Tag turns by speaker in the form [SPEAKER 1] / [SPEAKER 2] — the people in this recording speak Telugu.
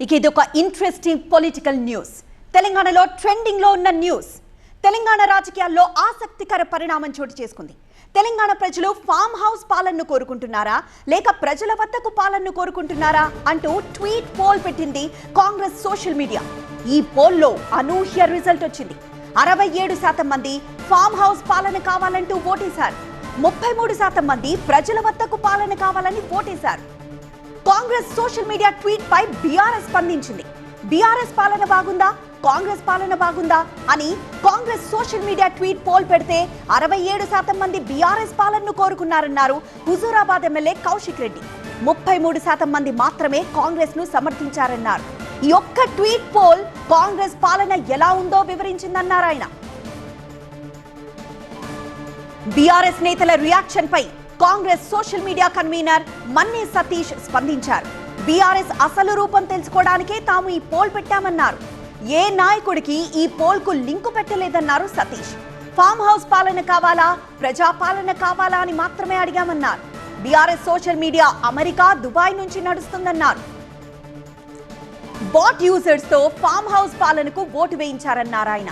[SPEAKER 1] ఇక ఇదొక ఇంట్రెస్టింగ్ పొలిటికల్ న్యూస్. తెలంగాణలో ట్రెండింగ్ లో ఉన్న న్యూస్. తెలంగాణ రాజకీయాల్లో ఆసక్తికర పరిణామం చోటు చేసుకుంది. తెలంగాణ ప్రజలు ఫామ్ హౌస్ పాలనను కోరుకుంటున్నారా లేక ప్రజల వద్దకు పాలనను కోరుకుంటున్నారా అంటూ ట్వీట్ పోల్ పెట్టింది కాంగ్రెస్ సోషల్ మీడియా. ఈ పోల్లో అనూహ్య రిజల్ట్ వచ్చింది. 67% మంది ఫామ్ హౌస్ పాలన కావాలంటూ ఓటేశారు. 33% మంది ప్రజల వద్దకు పాలన కావాలని ఓటేశారు. కాంగ్రెస్ సోషల్ మీడియా ట్వీట్ పై బీఆర్ఎస్ స్పందించింది. బీఆర్ఎస్ పాలన బాగుందా, కాంగ్రెస్ పాలన బాగుందా అని Congress social media tweet poll పెడితే 67% మంది బీఆర్ఎస్ పాలనను కోరుకున్నారన్నారు హుజూరాబాద్ ఎమ్మెల్యే కౌశిక్ రెడ్డి. 33% మంది మాత్రమే కాంగ్రెస్ ను సమర్థించారన్నారు. ఈ ఒక్క ట్వీట్ పోల్ కాంగ్రెస్ పాలన ఎలా ఉందో వివరించిందన్నారు ఆయన. బీఆర్ఎస్ నేతల రియాక్షన్ పై కాంగ్రెస్ సోషల్ మీడియా కన్వీనర్ మన్నే సతీష్ స్పందించారు. బీఆర్ఎస్ అసలు రూపం తెలుసుకోవడానికే తాము ఈ పోల్ పెట్టామన్నారు. ఏ నాయకుడికి ఈ పోల్ కు లింకు పెట్టలేదన్నారు సతీష్. ఫామ్ హౌస్ పాలన కావాలా, ప్రజాపాలన కావాలా అని మాత్రమే అడిగామన్నారు. BRS social media America, Dubai నుంచి నడుస్తుందన్నారు. బాట్ యూజర్స్ తో ఫామ్ హౌస్ పాలనకు ఓటు వేయించారన్నారు ఆయన.